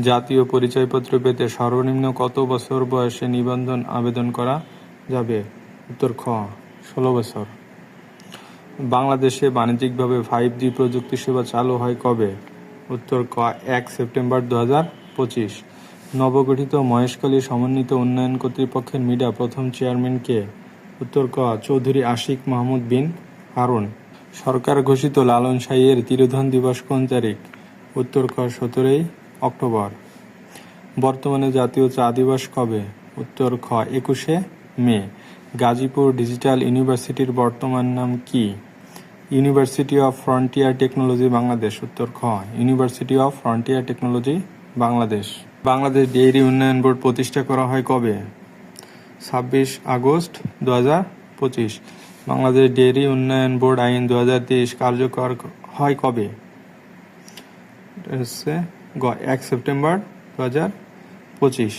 জাতীয় পরিচয়পত্র পেতে সর্বনিম্ন কত বছর বয়সে নিবন্ধন আবেদন করা যাবে? উত্তর খ 16 বছর। বাংলাদেশে বাণিজ্যিকভাবে 5G প্রযুক্তি সেবা চালু হয় কবে? উত্তর ক 1 সেপ্টেম্বর 2025। নবগঠিত মহেশখালী সমন্বিত উন্নয়ন কর্তৃপক্ষের মিডা প্রথম চেয়ারম্যান কে? উত্তর ক চৌধুরী আশিক মাহমুদ বিন হারুন। সরকার ঘোষিত লালন শাহের তিরোধান দিবস কোন তারিখ? উত্তর ক 17 অক্টোবর। বর্তমানে জাতীয় চা দিবস কবে? উত্তর খ 21 মে। গাজীপুর ডিজিটাল ইউনিভার্সিটির বর্তমান নাম কি? University of frontier technology Bangladesh. উত্তর খ university of frontier technology Bangladesh. Bangladesh dairy উন্নয়ন বোর্ড প্রতিষ্ঠা করা হয় কবে? 26 আগস্ট 2025। বাংলাদেশ ডেইরি উন্নয়ন বোর্ড আইন 2023 কার্যকর হয় কবে? 1 September 2025।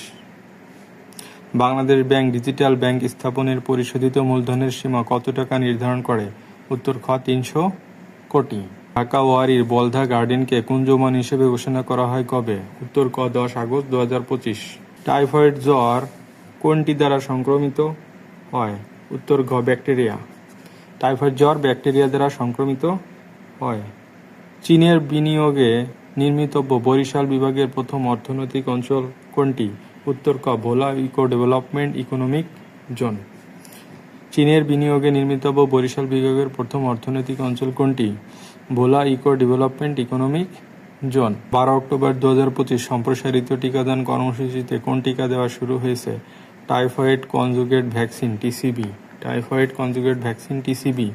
Bangladesh bank digital bank স্থাপনের পরিশোধিত মূলধনের সীমা কত টাকা নির্ধারণ করে? উত্তর খ 300 কোটি। ঢাকা ওয়ারীর বলধা গার্ডেনকে কুঞ্জবন হিসেবে ঘোষণা করা হয় কবে? উত্তর ক 10 আগস্ট 2025। টাইফয়েড জ্বর কোনটি দ্বারা সংক্রমিত হয়? উত্তর ঘ ব্যাকটেরিয়া। টাইফয়েড জ্বর ব্যাকটেরিয়া দ্বারা সংক্রমিত হয়। চীনের বিনিয়োগে নির্মিতব্য বরিশাল বিভাগের প্রথম অর্থনৈতিক অঞ্চল কোনটি? উত্তর ক Bhola eco development economic zone. চীনের বিনিয়োগে নির্মিতব্য বরিশাল বিভাগের প্রথম অর্থনৈতিক অঞ্চল কোনটি? Bhola eco development economic zone. 12 October 2025 সম্প্রসারিত টিকাদান কর্মসূচিতে কোন টিকা দেওয়া শুরু হয়েছে? Typhoid conjugate vaccine TCB. Typhoid conjugate vaccine TCB.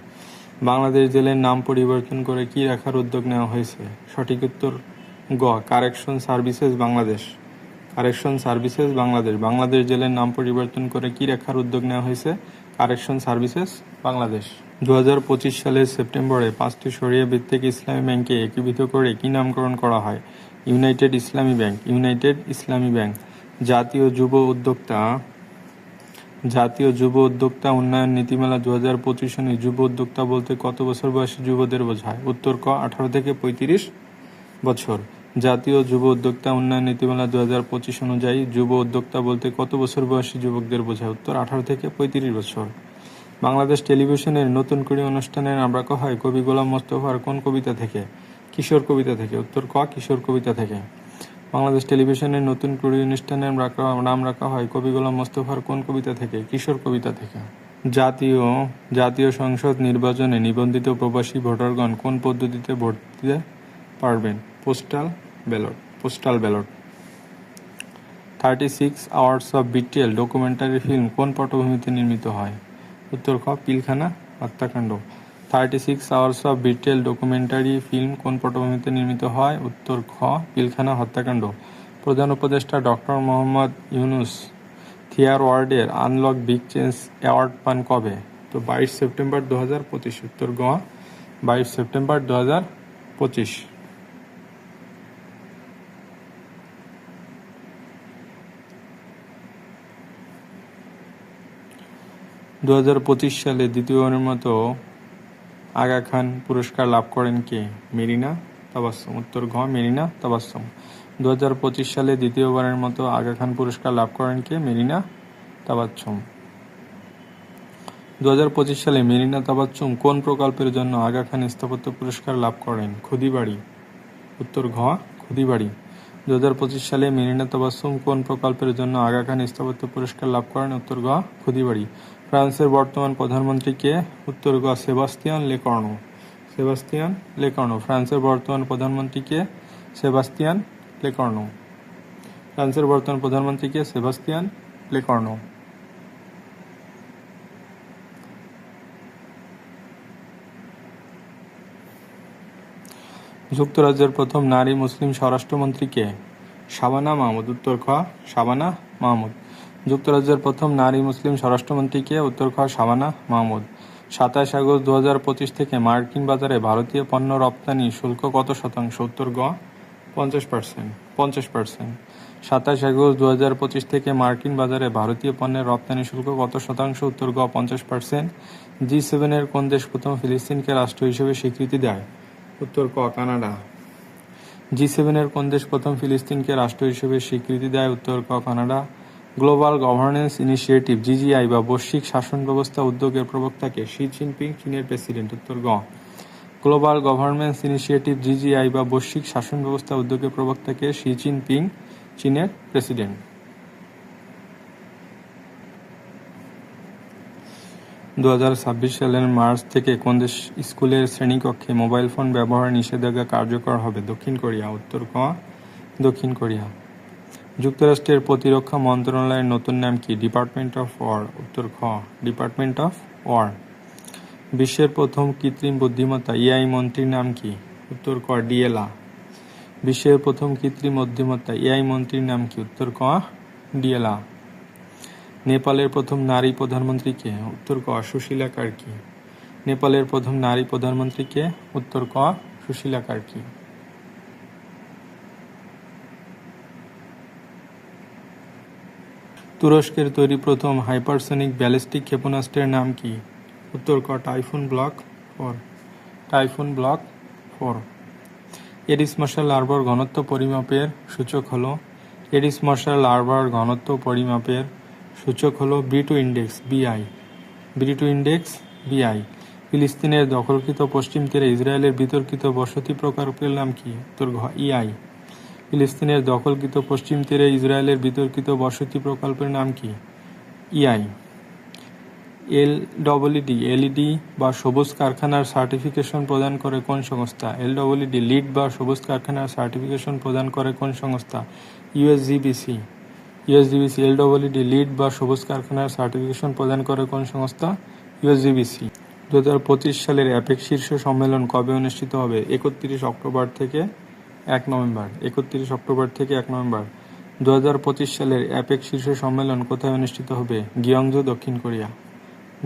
Bangladesh জেলের নাম পরিবর্তন করে কি রাখার উদ্যোগ নেওয়া হয়েছে? সঠিক উত্তর গ correction services Bangladesh. Correction services Bangladesh. Bangladesh জেলের নাম পরিবর্তন করে কি রাখার উদ্যোগ নেওয়া হয়েছে? Correction services Bangladesh. 2025 সালের সেপ্টেম্বরে 5টি শরিয়া ভিত্তিক ইসলামী ব্যাংকে একীভূত করে কি নামকরণ করা হয়? ইউনাইটেড ইসলামী ব্যাংক। ইউনাইটেড ইসলামী ব্যাংক। জাতীয় যুব উদ্যোক্তা উন্নয়ন নীতিমালা 2025 অনুযায়ী যুব উদ্যোক্তা বলতে কত বছর বয়সী যুবদের বোঝায়? উত্তর ক 18 থেকে 35 বছর। জাতীয় যুব উদ্যোক্তা উন্নয়ন নীতিমালা 2025 অনুযায়ী যুব উদ্যোক্তা বলতে কত বছর বয়সী যুবকদের বোঝায়? উত্তর 18 থেকে 35 বছর। বাংলাদেশ টেলিভিশনের নতুন কুড়ি অনুষ্ঠানের নাম রাখা হয় কবি গোলাম মোস্তফার কোন কবিতা থেকে? কিশোর কবিতা থেকে। উত্তর ক কিশোর কবিতা থেকে। বাংলাদেশ টেলিভিশনের নতুন কুড়ি অনুষ্ঠানের নাম রাখা হয় কবি গোলাম মোস্তফার কোন কবিতা থেকে? কিশোর কবিতা থেকে। জাতীয় সংসদ নির্বাচনে নিবন্ধিত প্রবাসী ভোটারগণ কোন পদ্ধতিতে ভোট দিতে পারবেন? Postal ballot. 36 hours of betrayal documentary film কোন পটভূমিতে নির্মিত হয়? উত্তর খ পিলখানা হত্যাকাণ্ড। 36 hours of betrayal documentary film কোন পটভূমিতে নির্মিত হয়? উত্তর খ পিলখানা হত্যাকাণ্ড। প্রধান উপদেষ্টা ডক্টর মোহাম্মদ ইউনূস থিয়ার ওয়ার্ল্ডের আনলক বিগ চেঞ্জ অ্যাওয়ার্ড পান কবে? তো 22 সেপ্টেম্বর 2025। উত্তর গ 22 সেপ্টেম্বর 2025। 2025 সালে দ্বিতীয়বারের মতো আগা খান পুরস্কার লাভ করেন কে? মেরিনা তাবাসসুম। উত্তর ঘ মেরিনা তাবাসসুম। 2025 সালে দ্বিতীয়বারের মতো আগা খান পুরস্কার লাভ করেন কে? মেরিনা তাবাসসুম। 2025 সালে মেরিনা তাবাসসুম কোন প্রকল্পের জন্য আগা খান স্থাপত্য পুরস্কার লাভ করেন? খুদিবাড়ি। উত্তর ঘ খুদিবাড়ি। 2025 সালে মেরিনা তাবাসসুম কোন প্রকল্পের জন্য আগা খান স্থাপত্য পুরস্কার লাভ করেন? উত্তর ঘ খুদিবাড়ি। ফ্রান্সের বর্তমান প্রধানমন্ত্রী কে? উত্তর গ সেবাস্তিয়ান লেকর্নু। ফ্রান্সের বর্তমান প্রধানমন্ত্রী কে? Sebastien Lecornu. যুক্তরাজ্যের প্রথম নারী মুসলিম স্বরাষ্ট্রমন্ত্রী কে? শাবানা মাহমুদ। উত্তর খ শাবানা মাহমুদ। যুক্তরাজ্যের প্রথম নারী মুসলিম স্বরাষ্ট্রমন্ত্রী কে? উত্তর খ শাবানা মাহমুদ। 27 আগস্ট 2025 থেকে মার্কিন বাজারে ভারতীয় পণ্য রপ্তানি শুল্ক কত শতাংশ? উত্তর গ 50%। 27 আগস্ট 2025 থেকে মার্কিন বাজারে ভারতীয় পণ্যের রপ্তানি শুল্ক কত শতাংশ? উত্তর গ 50%। G7 এর কোন দেশ প্রথম ফিলিস্তিনকে রাষ্ট্র হিসেবে স্বীকৃতি দেয়? উত্তর ক কানাডা। জি7-এর কোন দেশ প্রথম ফিলিস্তিনকে রাষ্ট্র হিসেবে স্বীকৃতি দেয়? উত্তর ক কানাডা। গ্লোবাল গভর্নেন্স ইনিশিয়েটিভ জিজিআই বা বৈশ্বিক শাসন ব্যবস্থা উদ্যোগের প্রবক্তা কে? শি জিনপিং, চীনের প্রেসিডেন্ট। উত্তর গ। গ্লোবাল গভর্নেন্স ইনিশিয়েটিভ জিজিআই বা বৈশ্বিক শাসন ব্যবস্থা উদ্যোগের প্রবক্তা কে? শি জিনপিং, চীনের প্রেসিডেন্ট। 2026 সালের মার্চ থেকে কোন দেশ স্কুলের শ্রেণীকক্ষে মোবাইল ফোন ব্যবহার নিষেধাজ্ঞা কার্যকর হবে? দক্ষিণ কোরিয়া। উত্তর ক দক্ষিণ কোরিয়া। যুক্তরাষ্ট্রের প্রতিরক্ষা মন্ত্রণালয়ের নতুন নাম কি? Department of war. উত্তর খ ডিপার্টমেন্ট অফ ওয়ার। বিশ্বের প্রথম কৃত্রিম বুদ্ধিমত্তা এআই মন্ত্রীর নাম কি? উত্তর ক ডিএলা। বিশ্বের প্রথম কৃত্রিম বুদ্ধিমত্তা এআই মন্ত্রীর নাম কি? উত্তর ক ডিএলা। নেপালের প্রথম নারী প্রধানমন্ত্রী কে? উত্তর ক সুশীলা কার্কি। নেপালের প্রথম নারী প্রধানমন্ত্রী কে? উত্তর ক সুশীলা কার্কি। তুরস্কের তৈরি প্রথম হাইপারসনিক ব্যালিস্টিক ক্ষেপণাস্ত্রের নাম কি? উত্তর ক typhoon block 4। Typhoon block 4। Aedes মশার লার্ভার ঘনত্ব পরিমাপের সূচক হলো? এডিস মশার লার্ভার ঘনত্ব পরিমাপের সূচক হলো ব্রিটো ইন্ডেক্স বিআই। ব্রিটো ইন্ডেক্স বিআই। ফিলিস্তিনের দখলকৃত পশ্চিম তীরে ইসরায়েলের বিতর্কিত বসতি প্রকল্পের নাম কি? উত্তর ঘ ইআই। ফিলিস্তিনের দখলকৃত পশ্চিম তীরে ইসরায়েলের বিতর্কিত বসতি প্রকল্পের নাম কি? ইআই। এলডব্লিউডি এলইডি বা সবুজ কারখানার সার্টিফিকেশন প্রদান করে কোন সংস্থা? এলডব্লিউডি লিড বা সবুজ কারখানার সার্টিফিকেশন প্রদান করে কোন সংস্থা? ইউএসজিবিসি। ইউএসজিবিসি। এলডব্লিউডি লিড বা সবুজ কারখানার সার্টিফিকেশন প্রদান করে কোন সংস্থা? ইউএসজিবিসি। 2025 সালের অ্যাপেক শীর্ষ সম্মেলন কবে অনুষ্ঠিত হবে? 31 অক্টোবর থেকে 1 নভেম্বর। 31 অক্টোবর থেকে 1 নভেম্বর। 2025 সালের অ্যাপেক শীর্ষ সম্মেলন কোথায় অনুষ্ঠিত হবে? গিয়ংজু, দক্ষিণ কোরিয়া।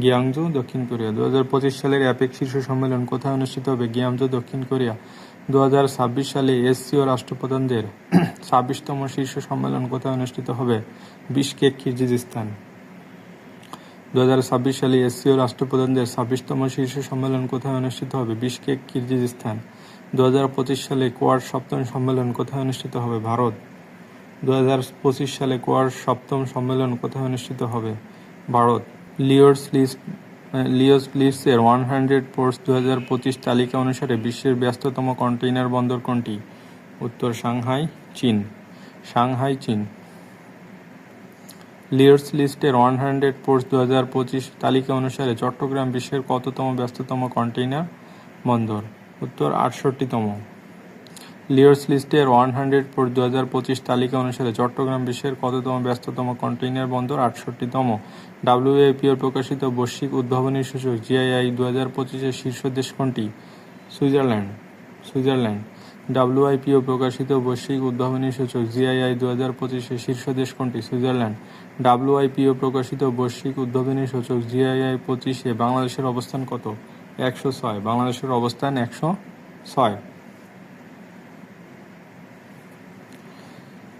গিয়াংজু, দক্ষিণ কোরিয়া। 2025 সালের অ্যাপেক শীর্ষ সম্মেলন কোথায় অনুষ্ঠিত হবে? গিয়াংজু, দক্ষিণ কোরিয়া। 2026 সালে এসসিও রাষ্ট্রপ্রধানদের 26তম শীর্ষ সম্মেলন কোথায় অনুষ্ঠিত হবে? বিশকেক, কিরজিজস্তান। 2026 সালে এসসিও রাষ্ট্রপ্রধানদের 26তম শীর্ষ সম্মেলন কোথায় অনুষ্ঠিত হবে? বিশকেক, কিরজিজস্তান। 2025 সালে কোয়াড সপ্তম সম্মেলন কোথায় অনুষ্ঠিত হবে? ভারত। 2025 সালে কোয়াড সপ্তম সম্মেলন কোথায় অনুষ্ঠিত হবে? ভারত। লিওস লিস্টের 100 পোর্টস 2025 তালিকা অনুসারে বিশ্বের ব্যস্ততম কন্টেইনার বন্দর কোনটি? উত্তর সাংহাই, চীন। সাংহাই, চীন। লিওস লিস্টের 100 পোর্টস 2025 তালিকা অনুসারে চট্টগ্রাম বিশ্বের কততম ব্যস্ততম কন্টেইনার বন্দর? উত্তর 68তম। লিওস লিস্টের 100 পোর্টস 2025 তালিকা অনুসারে চট্টগ্রাম বিশ্বের কততম ব্যস্ততম কন্টেইনার বন্দর? 68তম। ডাব্লিউআইপিওর প্রকাশিত বৈশ্বিক উদ্ভাবনী সূচক জিআইআই 2025-এর শীর্ষ দেশ কোনটি? সুইজারল্যান্ড। সুইজারল্যান্ড। ডাব্লিউআইপিও প্রকাশিত বৈশ্বিক উদ্ভাবনী সূচক জিআইআই 2025-এর শীর্ষ দেশ কোনটি? সুইজারল্যান্ড। ডাব্লিউআইপিও প্রকাশিত বৈশ্বিক উদ্ভাবনী সূচক জিআইআই 25-এ বাংলাদেশের অবস্থান কত? 106। বাংলাদেশের অবস্থান 106।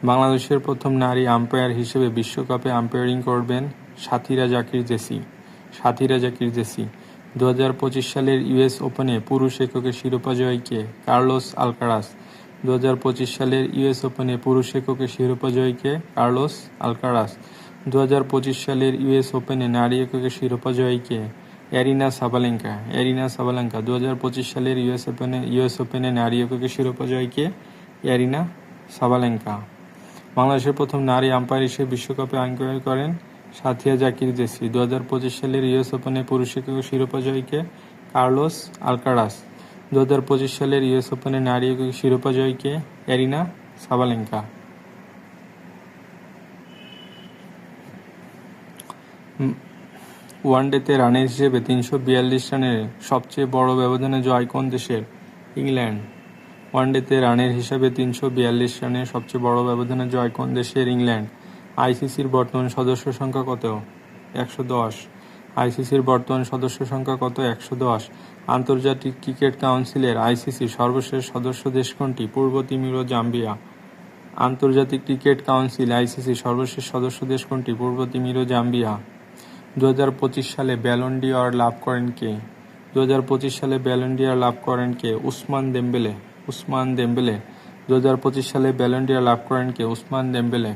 বাংলাদেশের প্রথম নারী আম্পায়ার হিসেবে বিশ্বকাপে আম্পায়ারিং করবেন সাথীরা জাকির জেসি। সাথীরা জাকির জেসি। 2025 সালের ইউএস ওপেনে পুরুষ এককে শিরোপা জয়ী কে? Carlos Alcaraz. 2025 সালের ইউএস ওপেনে পুরুষ এককে শিরোপা জয়ী কে? Carlos Alcaraz. 2025 সালের ইউএস ওপেনে নারী এককে শিরোপা জয়ী কে? Aryna Sabalenka. Aryna Sabalenka. 2025 সালের ইউএস ওপেনে নারী এককে শিরোপা জয়ী কে? Aryna Sabalenka. বাংলাদেশের প্রথম নারী আম্পায়ার হিসেবে বিশ্বকাপে আম্পায়ার করেন সাথিয়া জাকির জেসি। 2025 সালের ইউএস ওপেনে পুরুষ একক শিরোপা জয়ীকে? Carlos Alcaraz. 2025 সালের ইউএস ওপেনে নারী একক শিরোপা জয়ীকে? Arena Sabalenka. ওয়ানডেতে রানের হিসেবে 342 রানের সবচেয়ে বড় ব্যবধানে জয় কোন দেশের? ইংল্যান্ড। ওয়ানডেতে রানের হিসাবে 342 রানের সবচেয়ে বড় ব্যবধানে জয় কোন দেশের? ইংল্যান্ড। আইসিসির বর্তমান সদস্য সংখ্যা কত? 110। আইসিসির বর্তমান সদস্য সংখ্যা কত? 110। আন্তর্জাতিক ক্রিকেট কাউন্সিলের আইসিসির সর্বশেষ সদস্য দেশ কোনটি? পূর্ব তিমুর ও জাম্বিয়া। আন্তর্জাতিক ক্রিকেট কাউন্সিল আইসিসির সর্বশেষ সদস্য দেশ কোনটি? পূর্ব তিমুর ও জাম্বিয়া। 2025 সালে ব্যালন ডি'অর লাভ করেন কে? 2025 সালে ব্যালন ডি'অর লাভ করেন কে? Ousmane Dembele. Ousmane Dembele. 2025 সালে ব্যালন ডি'র লাভ করেন কে? Ousmane Dembele.